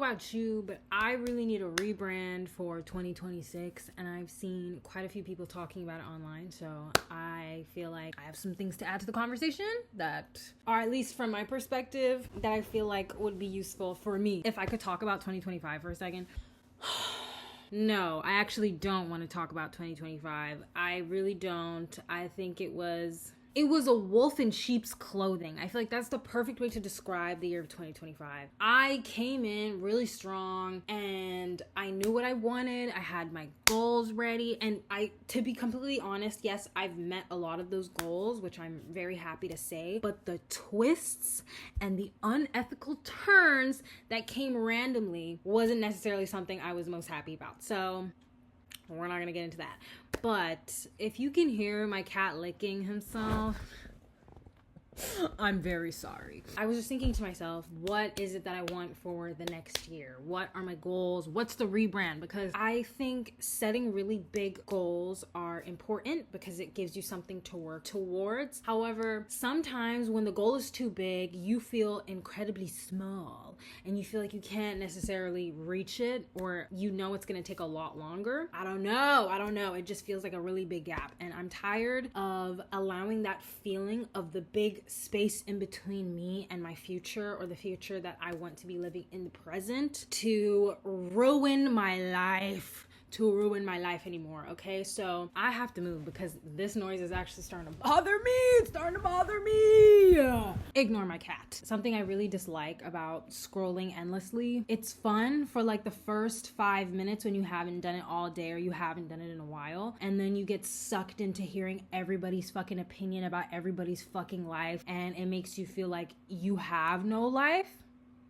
about you, but I really need a rebrand for 2026, and I've seen quite a few people talking about it online, so I feel like I have some things to add to the conversation that are, at least from my perspective, that I feel like would be useful for me. If I could talk about 2025 for a second. No, I actually don't want to talk about 2025. I really don't. I think it was a wolf in sheep's clothing. I feel like that's the perfect way to describe the year of 2025. I came in really strong and I knew what I wanted. I had my goals ready, and to be completely honest, yes, I've met a lot of those goals, which I'm very happy to say, but the twists and the unethical turns that came randomly wasn't necessarily something I was most happy about. So we're not gonna get into that. But if you can hear my cat licking himself, I'm very sorry. I was just thinking to myself, what is it that I want for the next year? What are my goals? What's the rebrand? Because I think setting really big goals are important because it gives you something to work towards. However, sometimes when the goal is too big, you feel incredibly small and you feel like you can't necessarily reach it, or you know it's gonna take a lot longer. I don't know. It just feels like a really big gap, and I'm tired of allowing that feeling of the big space in between me and my future, or the future that I want to be living in the present, to ruin my life anymore. Okay, so I have to move because this noise is actually starting to bother me. It's starting to bother me. Ignore my cat. Something I really dislike about scrolling endlessly, it's fun for like the first 5 minutes when you haven't done it all day or you haven't done it in a while, and then you get sucked into hearing everybody's fucking opinion about everybody's fucking life, and it makes you feel like you have no life.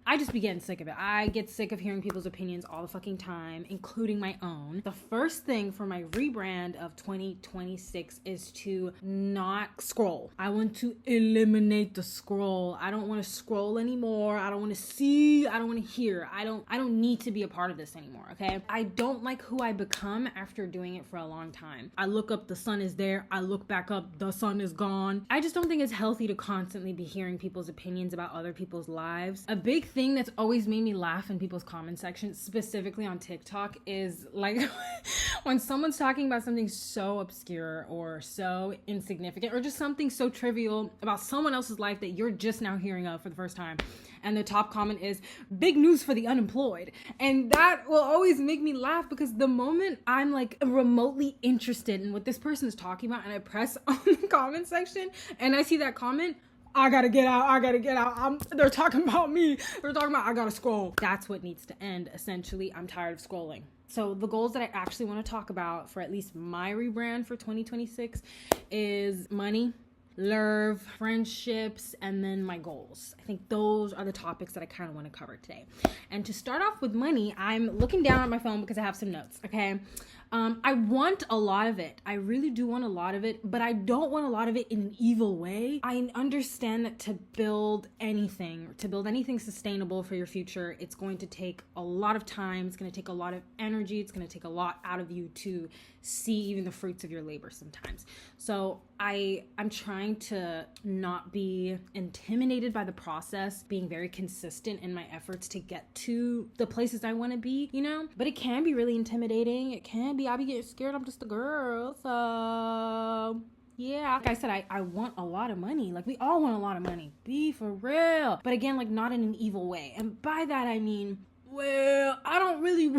I just be getting sick of it. I get sick of hearing people's opinions all the fucking time, including my own. The first thing for my rebrand of 2026 is to not scroll. I want to eliminate the scroll. I don't want to scroll anymore. I don't want to see. I don't want to hear. I don't need to be a part of this anymore, okay? I don't like who I become after doing it for a long time. I look up, the sun is there. I look back up, the sun is gone. I just don't think it's healthy to constantly be hearing people's opinions about other people's lives. A big thing that's always made me laugh in people's comment sections, specifically on TikTok, is like when someone's talking about something so obscure or so insignificant or just something so trivial about someone else's life that you're just now hearing of for the first time, and the top comment is big news for the unemployed. And that will always make me laugh, because the moment I'm like remotely interested in what this person is talking about and I press on the comment section and I see that comment, I gotta get out. They're talking about me. I gotta scroll. That's what needs to end, essentially. I'm tired of scrolling. So the goals that I actually want to talk about for at least my rebrand for 2026 is money, lurv, friendships, and then my goals. I think those are the topics that I kind of want to cover today. And to start off with money, I'm looking down at my phone because I have some notes, okay? I want a lot of it. I really do want a lot of it, but I don't want a lot of it in an evil way. I understand that to build anything sustainable for your future, it's going to take a lot of time. It's going to take a lot of energy. It's going to take a lot out of you to see even the fruits of your labor sometimes. So I'm trying to not be intimidated by the process, being very consistent in my efforts to get to the places I want to be, you know? But it can be really intimidating. It can be, I'll be getting scared. I'm just a girl. So yeah, like I said, I want a lot of money. Like, we all want a lot of money. Be for real. But again, like, not in an evil way. And by that, I mean, well, I don't really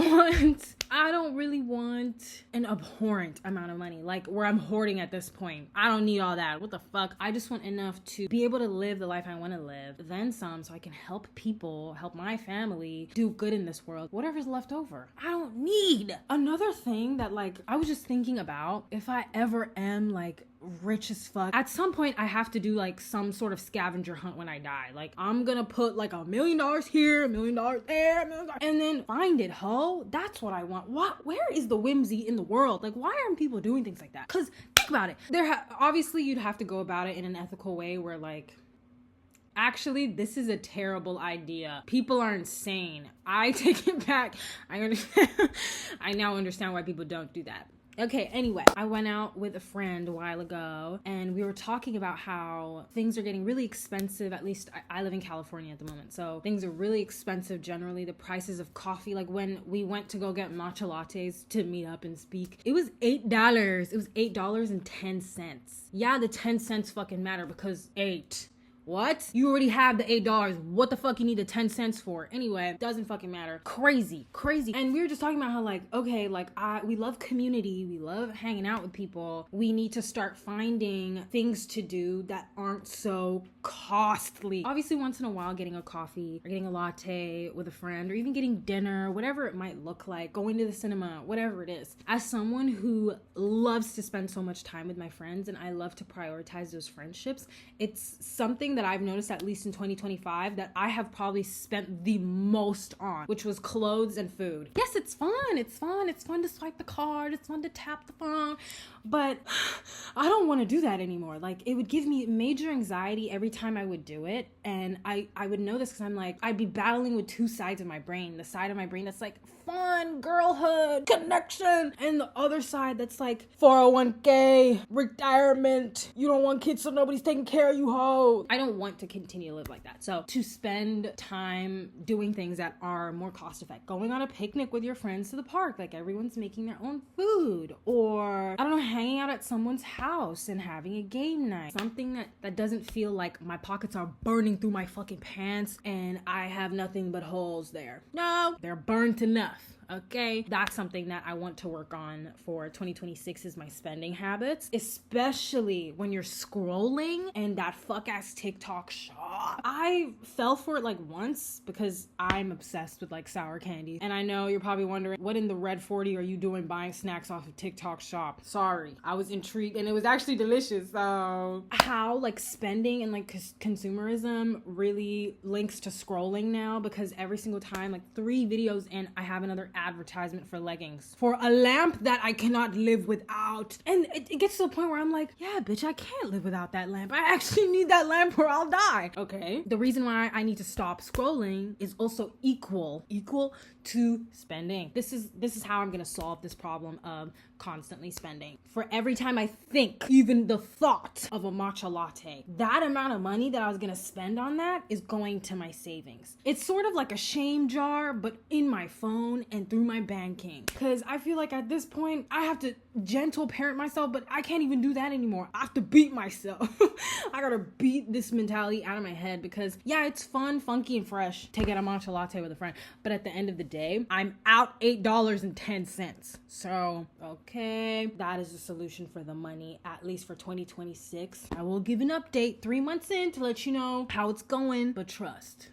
want an abhorrent amount of money, like where I'm hoarding at this point. I don't need all that. What the fuck? I just want enough to be able to live the life I want to live, then some, so I can help people, help my family, do good in this world, whatever's left over. I don't need. Another thing that, like, I was just thinking about, if I ever am like rich as fuck, at some point I have to do like some sort of scavenger hunt when I die. Like, I'm gonna put like $1 million here, $1 million there, $1 million, and then find it, ho. That's what I want. Where is the whimsy in the world? Like, why aren't people doing things like that? Because think about it. Obviously you'd have to go about it in an ethical way where, like, actually, this is a terrible idea. People are insane. I take it back. I understand. I now understand why people don't do that. Okay, anyway, I went out with a friend a while ago and we were talking about how things are getting really expensive. At least I live in California at the moment, so things are really expensive generally. The prices of coffee, like when we went to go get matcha lattes to meet up and speak, it was $8. It was $8.10. Yeah, the 10 cents fucking matter because 8. What? You already have the $8. What the fuck you need the 10 cents for? Anyway, doesn't fucking matter. Crazy. And we were just talking about how like, okay, like we love community. We love hanging out with people. We need to start finding things to do that aren't so costly. Obviously, once in a while, getting a coffee or getting a latte with a friend or even getting dinner, whatever it might look like, going to the cinema, whatever it is. As someone who loves to spend so much time with my friends and I love to prioritize those friendships, it's something that I've noticed, at least in 2025, that I have probably spent the most on, which was clothes and food. Yes, it's fun. It's fun to swipe the card. It's fun to tap the phone. But I don't want to do that anymore. Like, it would give me major anxiety every time I would do it. And I would know this because I'm like, I'd be battling with two sides of my brain. The side of my brain that's like, fun, girlhood, connection. And the other side that's like, 401k, retirement. You don't want kids so nobody's taking care of you, ho. I don't want to continue to live like that. So to spend time doing things that are more cost effective, going on a picnic with your friends to the park, like everyone's making their own food, or I don't know, hanging out at someone's house and having a game night. Something that doesn't feel like my pockets are burning through my fucking pants and I have nothing but holes there. No, they're burnt enough. Okay, that's something that I want to work on for 2026 is my spending habits, especially when you're scrolling and that fuck ass TikTok shop. I fell for it like once because I'm obsessed with like sour candy. And I know you're probably wondering, what in the red 40 are you doing buying snacks off of TikTok shop? Sorry, I was intrigued and it was actually delicious. So how like spending and like consumerism really links to scrolling now, because every single time, like 3 videos in, I have another advertisement for leggings for a lamp that I cannot live without. And it gets to the point where I'm like, yeah, bitch, I can't live without that lamp. I actually need that lamp or I'll die. Okay. The reason why I need to stop scrolling is also equal to spending. This is how I'm gonna solve this problem of constantly spending. For every time I think, even the thought of a matcha latte, that amount of money that I was gonna spend on that is going to my savings. It's sort of like a shame jar, but in my phone and through my banking. Because I feel like at this point, I have to gentle parent myself, but I can't even do that anymore. I have to beat myself. I gotta beat this mentality out of my head because yeah, it's fun, funky, and fresh to get a matcha latte with a friend. But at the end of the day, I'm out $8.10. So, okay, that is the solution for the money, at least for 2026. I will give an update 3 months in to let you know how it's going, but trust.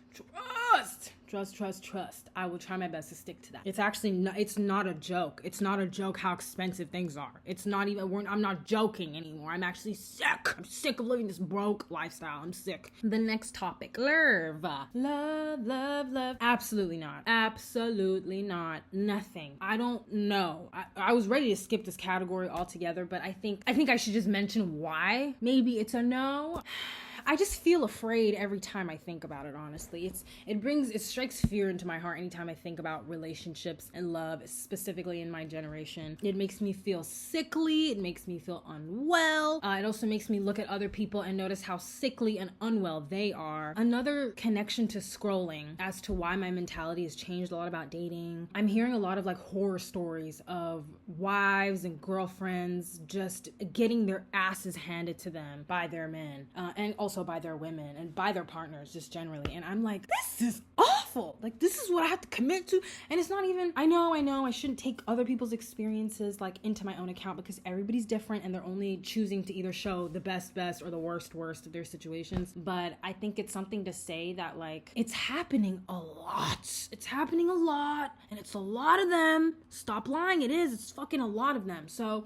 I will try my best to stick to that. It's actually it's not a joke. It's not a joke how expensive things are. It's not even, I'm not joking anymore. I'm actually sick. I'm sick of living this broke lifestyle. I'm sick. The next topic, lurv. Love. Absolutely not. Nothing. I don't know. I was ready to skip this category altogether, but I think I should just mention why. Maybe it's a no. I just feel afraid every time I think about it, honestly. It strikes fear into my heart anytime I think about relationships and love, specifically in my generation. It makes me feel sickly. It makes me feel unwell. It also makes me look at other people and notice how sickly and unwell they are. Another connection to scrolling as to why my mentality has changed a lot about dating. I'm hearing a lot of like horror stories of wives and girlfriends just getting their asses handed to them by their men, and also by their women and by their partners just generally. And I'm like, this is awful. Like, this is what I have to commit to. And it's not even, I know I shouldn't take other people's experiences like into my own account because everybody's different and they're only choosing to either show the best or the worst of their situations. But I think it's something to say that like, it's happening a lot. It's happening a lot and it's a lot of them. Stop lying. It is. It's fucking a lot of them. So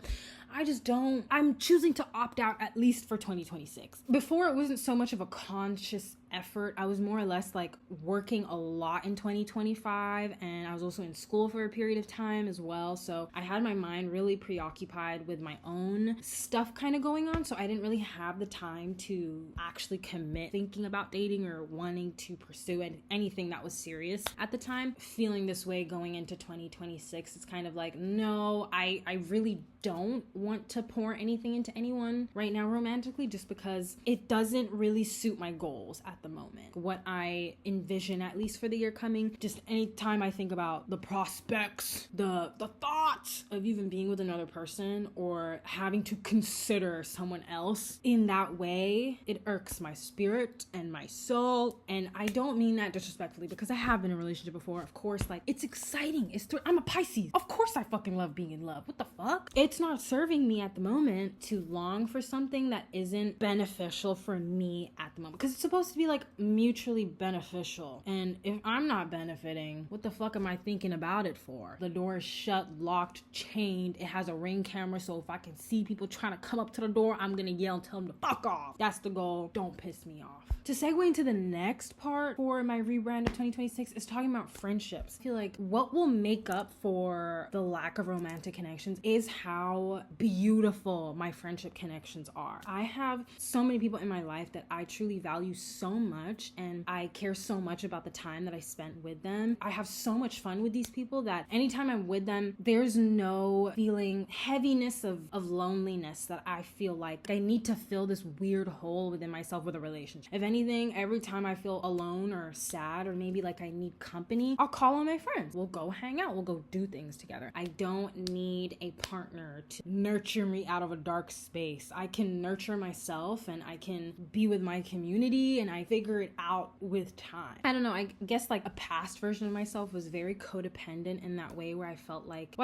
I'm choosing to opt out at least for 2026. Before, it wasn't so much of a conscious effort. I was more or less like working a lot in 2025, and I was also in school for a period of time as well. So I had my mind really preoccupied with my own stuff kind of going on. So I didn't really have the time to actually commit thinking about dating or wanting to pursue anything that was serious at the time. Feeling this way going into 2026, it's kind of like, no, I really don't want to pour anything into anyone right now romantically, just because it doesn't really suit my goals at the moment. What I envision, at least for the year coming, just anytime I think about the prospects, the thoughts of even being with another person or having to consider someone else in that way, it irks my spirit and my soul. And I don't mean that disrespectfully, because I have been in a relationship before. Of course, like, it's exciting. I'm a Pisces. Of course I fucking love being in love. What the fuck? It's not serving me at the moment to long for something that isn't beneficial for me at the moment, because it's supposed to be like mutually beneficial. And if I'm not benefiting, what the fuck am I thinking about it for? The door is shut, locked, chained. It has a ring camera, so if I can see people trying to come up to the door, I'm gonna yell and tell them to fuck off. That's the goal. Don't piss me off. To segue into the next part for my rebrand of 2026 is talking about friendships. I feel like what will make up for the lack of romantic connections is how beautiful my friendship connections are. I have so many people in my life that I truly value so much, and I care so much about the time that I spent with them. I have so much fun with these people that anytime I'm with them, there's no feeling heaviness of loneliness that I feel like I need to fill this weird hole within myself with a relationship. If anything, every time I feel alone or sad or maybe like I need company, I'll call on my friends. We'll go hang out. We'll go do things together. I don't need a partner to nurture me out of a dark space. I can nurture myself, and I can be with my community, and I figure it out with time. I don't know. I guess like a past version of myself was very codependent in that way, where I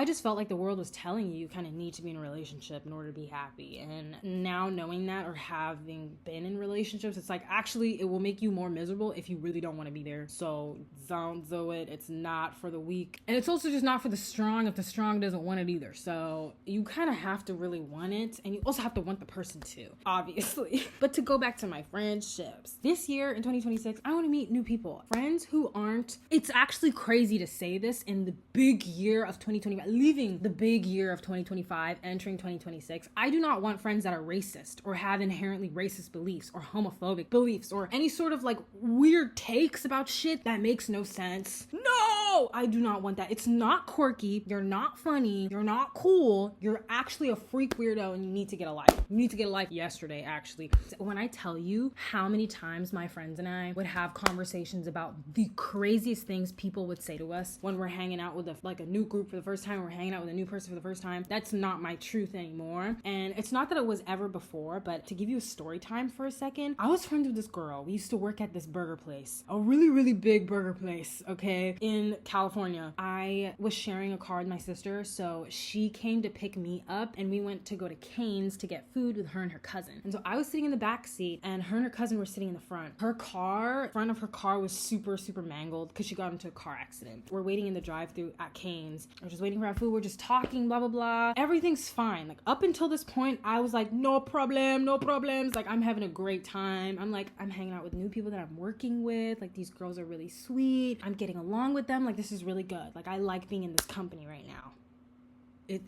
just felt like the world was telling you kind of need to be in a relationship in order to be happy. And now knowing that, or having been in relationships, it's like, actually, it will make you more miserable if you really don't want to be there. So don't do it. It's not for the weak. And it's also just not for the strong if the strong doesn't want it either. So you kind of have to really want it, and you also have to want the person too, obviously. But to go back to my friendships, this year in 2026, I want to meet new people. Friends who aren't, it's actually crazy to say this in the big year of 2025, leaving the big year of 2025, entering 2026. I do not want friends that are racist or have inherently racist beliefs or homophobic beliefs or any sort of like weird takes about shit that makes no sense. No, I do not want that. It's not quirky. You're not funny. You're not cool. You're actually a freak weirdo, and you need to get a life. You need to get a life yesterday, actually. When I tell you how many times my friends and I would have conversations about the craziest things people would say to us when we're hanging out with a new group for the first time, or we're hanging out with a new person for the first time, that's not my truth anymore. And it's not that it was ever before, but to give you a story time for a second, I was friends with this girl. We used to work at this burger place, a really, really big burger place, okay, in California. I was sharing a car with my sister, so she came to pick me up, and we went to go to Cane's to get food with her and her cousin. And so I was sitting in the back seat, and her and her cousin were sitting in the front. Front of her car was super, super mangled because she got into a car accident. We're waiting in the drive-thru at Cane's. We're just waiting for our food. We're just talking, blah, blah, blah. Everything's fine. Like, up until this point, I was like, no problem, no problems. Like, I'm having a great time. I'm hanging out with new people that I'm working with. Like, these girls are really sweet. I'm getting along with them. Like, this is really good. Like, I like being in this company right now.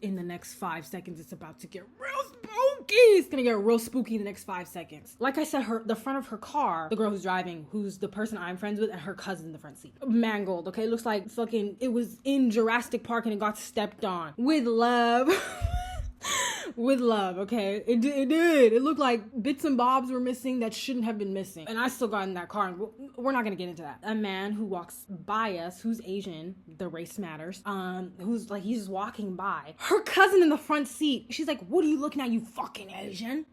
In the next 5 seconds, it's about to get real spooky. It's gonna get real spooky in the next 5 seconds. Like I said, the front of her car, the girl who's driving, who's the person I'm friends with, and her cousin in the front seat, mangled. Okay, it looks like fucking it was in Jurassic Park and it got stepped on. With love. With love, okay? It did. It looked like bits and bobs were missing that shouldn't have been missing. And I still got in that car, and we're not gonna get into that. A man who walks by us, who's Asian, the race matters, who's like, he's just walking by. Her cousin in the front seat, she's like, what are you looking at, you fucking Asian?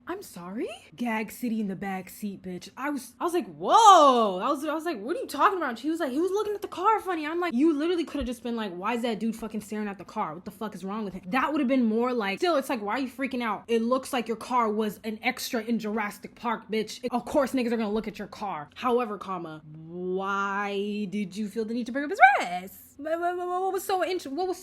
I'm sorry? Gag City in the back seat, bitch. I was like, whoa. I was like, what are you talking about? She was like, he was looking at the car funny. I'm like, you literally could have just been like, why is that dude fucking staring at the car? What the fuck is wrong with him? That would have been more like, still, it's like, why are you freaking out? It looks like your car was an extra in Jurassic Park, bitch. Of course, niggas are gonna look at your car. However, why did you feel the need to bring up his race? What was so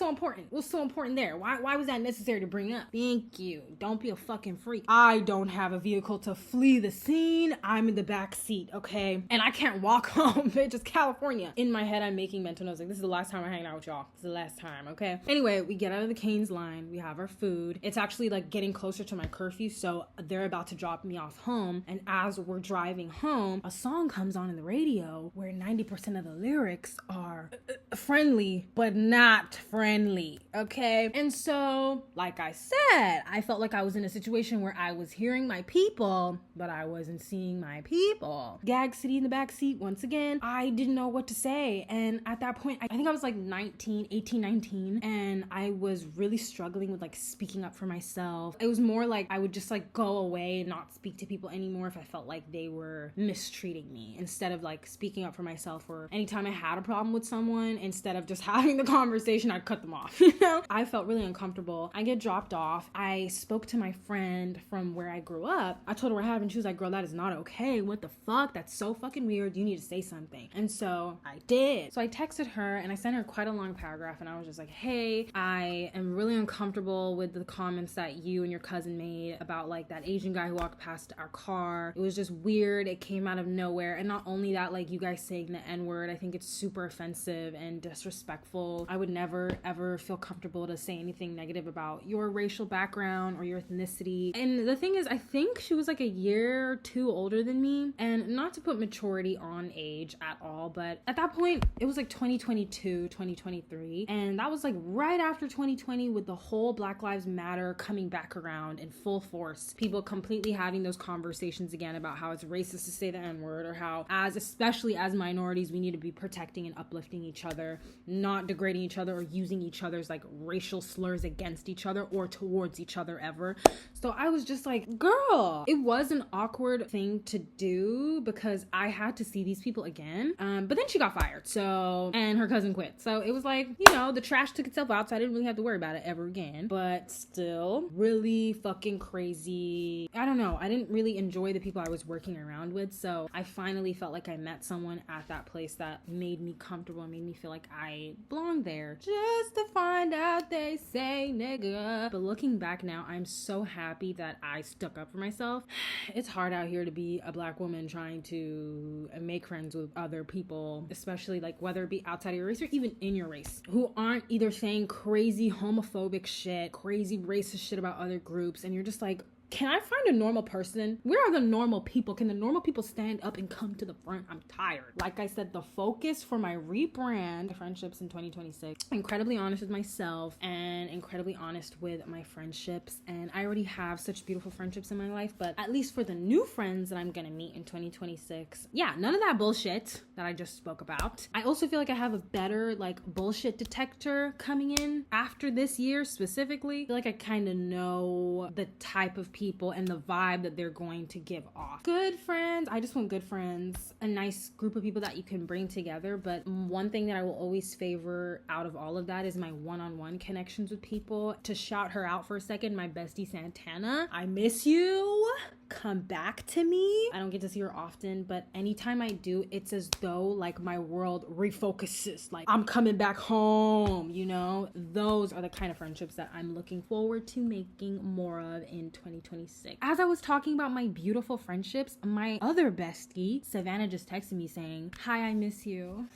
important? What's so important there? Why was that necessary to bring up? Thank you. Don't be a fucking freak. I don't don't have a vehicle to flee the scene. I'm in the back seat, okay? And I can't walk home, bitch. It's California. In my head, I'm making mental notes like, this is the last time I'm hanging out with y'all. This is the last time, okay? Anyway, we get out of the Cane's line. We have our food. It's actually like getting closer to my curfew, so they're about to drop me off home. And as we're driving home, a song comes on in the radio where 90% of the lyrics are friendly, but not friendly, okay? And so, like I said, I felt like I was in a situation where I was hearing my people, but I wasn't seeing my people. Gag City in the back seat, once again, I didn't know what to say. And at that point, I think I was like 18, 19, and I was really struggling with like speaking up for myself. It was more like I would just like go away and not speak to people anymore if I felt like they were mistreating me, instead of like speaking up for myself. Or anytime I had a problem with someone, instead of just having the conversation, I'd cut them off. You know, I felt really uncomfortable. I get dropped off. I spoke to my friend from where I grew up. I told her what happened. She was like, girl, that is not okay. What the fuck? That's so fucking weird. You need to say something. And so I did. So I texted her and I sent her quite a long paragraph, and I was just like, hey, I am really uncomfortable with the comments that you and your cousin made about like that Asian guy who walked past our car. It was just weird. It came out of nowhere. And not only that, like you guys saying the N-word, I think it's super offensive and disrespectful. I would never ever feel comfortable to say anything negative about your racial background or your ethnicity. And the thing is, I think she was like a year or two older than me, and not to put maturity on age at all, but at that point it was like 2022, 2023, and that was like right after 2020 with the whole Black Lives Matter coming back around in full force. People completely having those conversations again about how it's racist to say the N-word, or how especially as minorities, we need to be protecting and uplifting each other, not degrading each other or using each other's like racial slurs against each other or towards each other ever. So I was just like, girl, it was an awkward thing to do because I had to see these people again. But then she got fired, so, and her cousin quit. So it was like, you know, the trash took itself out, so I didn't really have to worry about it ever again. But still, really fucking crazy. I don't know. I didn't really enjoy the people I was working around with. So I finally felt like I met someone at that place that made me comfortable and made me feel like I belonged there. Just to find out they say nigga. But looking back now, I'm so happy that I stuck up for myself. It's hard out here to be a Black woman trying to make friends with other people, especially like whether it be outside of your race or even in your race, who aren't either saying crazy homophobic shit, crazy racist shit about other groups, and you're just like, can I find a normal person? Where are the normal people? Can the normal people stand up and come to the front? I'm tired. Like I said, the focus for my rebrand friendships in 2026, incredibly honest with myself and incredibly honest with my friendships. And I already have such beautiful friendships in my life, but at least for the new friends that I'm gonna meet in 2026, yeah, none of that bullshit that I just spoke about. I also feel like I have a better like bullshit detector coming in after this year specifically. I feel like I kind of know the type of people and the vibe that they're going to give off. Good friends. I just want good friends, a nice group of people that you can bring together. But one thing that I will always favor out of all of that is my one-on-one connections with people. To shout her out for a second, my bestie Santana, I miss you. Come back to me. I don't get to see her often, but anytime I do, it's as though like my world refocuses, like I'm coming back home, you know? Those are the kind of friendships that I'm looking forward to making more of in 2026. As I was talking about my beautiful friendships, my other bestie, Savannah, just texted me saying, hi, I miss you.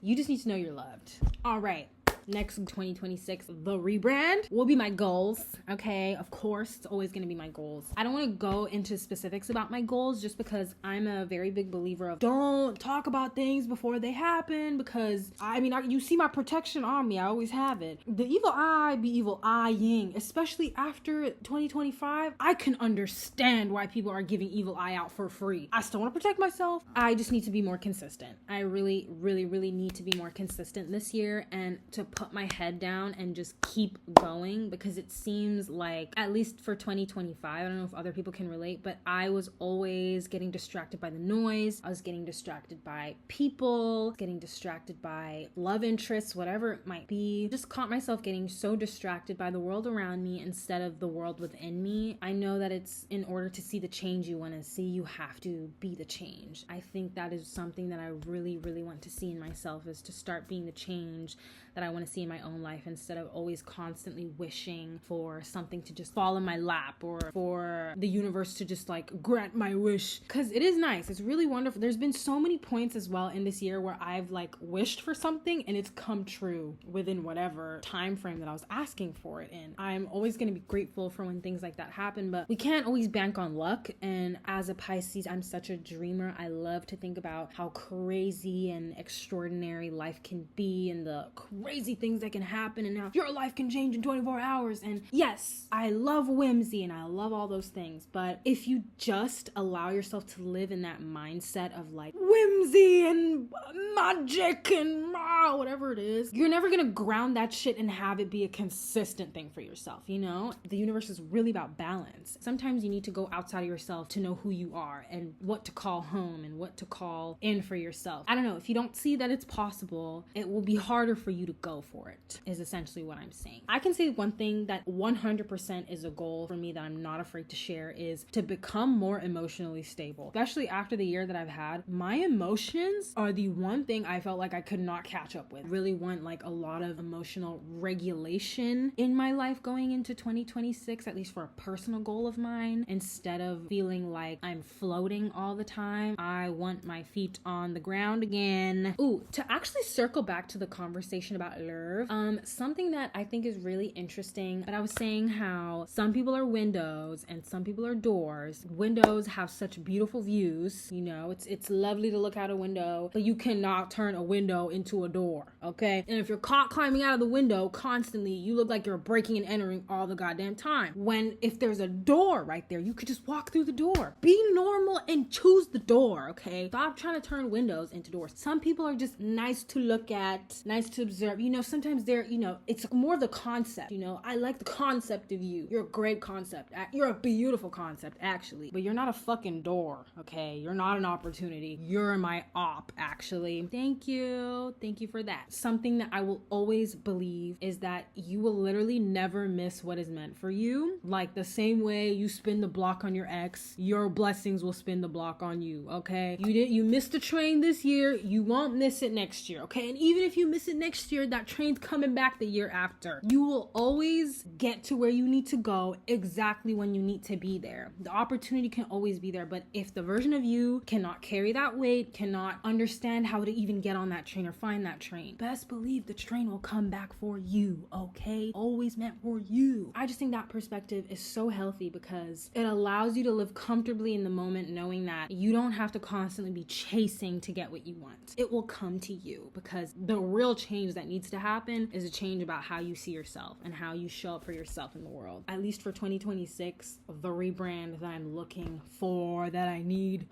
You just need to know you're loved. All right. Next 2026, the rebrand will be my goals. Okay, of course, it's always going to be my goals. I don't want to go into specifics about my goals just because I'm a very big believer of don't talk about things before they happen, because I mean, you see my protection on me. I always have it. The evil eye be evil eyeing, especially after 2025. I can understand why people are giving evil eye out for free. I still want to protect myself. I just need to be more consistent. I really, really, really need to be more consistent this year and to put my head down and just keep going, because it seems like, at least for 2025, I don't know if other people can relate, but I was always getting distracted by the noise. I was getting distracted by people, getting distracted by love interests, whatever it might be. Just caught myself getting so distracted by the world around me instead of the world within me. I know that it's in order to see the change you want to see, you have to be the change. I think that is something that I really, really want to see in myself, is to start being the change that I want to to see in my own life, instead of always constantly wishing for something to just fall in my lap or for the universe to just like grant my wish. Because it is nice. It's really wonderful. There's been so many points as well in this year where I've like wished for something and it's come true within whatever time frame that I was asking for it in. I'm always going to be grateful for when things like that happen, but we can't always bank on luck. And as a Pisces, I'm such a dreamer. I love to think about how crazy and extraordinary life can be and the crazy things that can happen and how your life can change in 24 hours. And yes, I love whimsy and I love all those things, but if you just allow yourself to live in that mindset of like whimsy and magic and whatever it is, you're never gonna ground that shit and have it be a consistent thing for yourself. You know, the universe is really about balance. Sometimes you need to go outside of yourself to know who you are and what to call home and what to call in for yourself. I don't know, if you don't see that it's possible, it will be harder for you to go for it, is essentially what I'm saying. I can say one thing that 100% is a goal for me that I'm not afraid to share is to become more emotionally stable. Especially after the year that I've had, my emotions are the one thing I felt like I could not catch up with. Really want like a lot of emotional regulation in my life going into 2026, at least for a personal goal of mine. Instead of feeling like I'm floating all the time, I want my feet on the ground again. Ooh, to actually circle back to the conversation about lurv, something that I think is really interesting, but I was saying how some people are windows and some people are doors. Windows have such beautiful views, you know, it's lovely to look out a window, but you cannot turn a window into a door, okay? And if you're caught climbing out of the window constantly, you look like you're breaking and entering all the goddamn time. When if there's a door right there, you could just walk through the door. Be normal and choose the door, okay? Stop trying to turn windows into doors. Some people are just nice to look at, nice to observe. You know, sometimes they're, you know, it's more the concept, you know? I like the concept of you. You're a great concept. You're a beautiful concept, actually. But you're not a fucking door, okay? You're not an opportunity. You're my op, actually. Thank you. Thank you for that. Something that I will always believe is that you will literally never miss what is meant for you. Like the same way you spin the block on your ex, your blessings will spin the block on you, okay? You missed a train this year, you won't miss it next year, okay? And even if you miss it next year, that train's coming back the year after. You will always get to where you need to go exactly when you need to be there. The opportunity can always be there, but if the version of you cannot carry that weight, cannot understand how to even get on that train or find that train, best believe the train will come back for you, okay? Always meant for you. I just think that perspective is so healthy because it allows you to live comfortably in the moment, knowing that you don't have to constantly be chasing to get what you want. It will come to you, because the real change that needs to happen is a change about how you see yourself and how you show up for yourself in the world. At least for 2026, the rebrand that I'm looking for, that I need,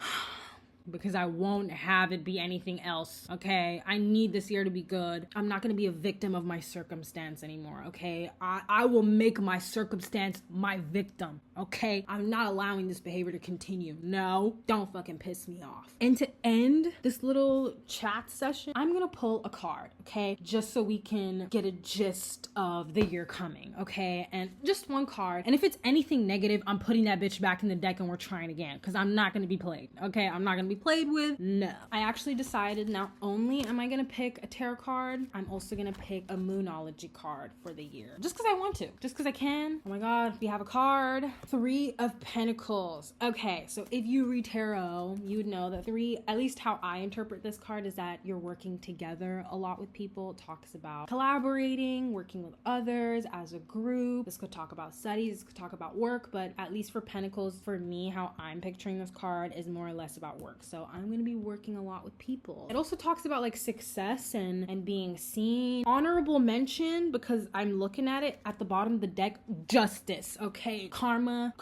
because I won't have it be anything else, okay? I need this year to be good. I'm not gonna be a victim of my circumstance anymore, okay? I will make my circumstance my victim, okay? I'm not allowing this behavior to continue. No, don't fucking piss me off. And to end this little chat session, I'm gonna pull a card, okay? Just so we can get a gist of the year coming, okay? And just one card. And if it's anything negative, I'm putting that bitch back in the deck and we're trying again, because I'm not gonna be played, okay? I'm not gonna be played with. No. I actually decided not only am I gonna pick a tarot card, I'm also gonna pick a moonology card for the year. Just because I want to. Just because I can. Oh my god, we have a card. 3 of Pentacles. Okay, so if you read tarot, you would know that 3, at least how I interpret this card, is that you're working together a lot with people. It talks about collaborating, working with others as a group. This could talk about studies, this could talk about work, but at least for Pentacles, for me, how I'm picturing this card is more or less about work. So I'm going to be working a lot with people. It also talks about like success and being seen. Honorable mention, because I'm looking at it at the bottom of the deck, justice, okay? Karma.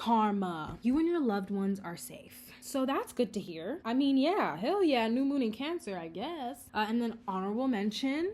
You and your loved ones are safe. So that's good to hear. I mean, yeah, hell yeah, new moon in Cancer, I guess. And then honorable mention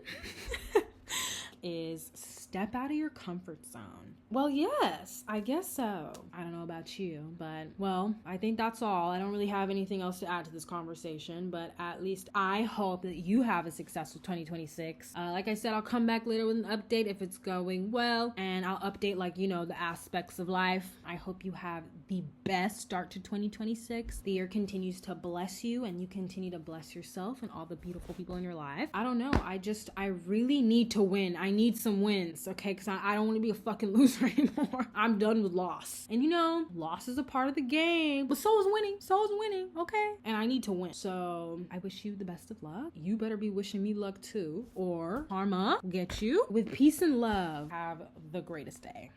is step out of your comfort zone. Well, yes, I guess so. I don't know about you, but well, I think that's all. I don't really have anything else to add to this conversation, but at least I hope that you have a successful 2026. Like I said, I'll come back later with an update if it's going well, and I'll update, like, you know, the aspects of life. I hope you have the best start to 2026. The year continues to bless you, and you continue to bless yourself and all the beautiful people in your life. I don't know. I really need to win. I need some wins, okay? Because I don't want to be a fucking loser anymore. I'm done with loss. And you know, loss is a part of the game, but so is winning. So is winning, okay? And I need to win. So I wish you the best of luck. You better be wishing me luck too, or karma will get you. With peace and love, have the greatest day.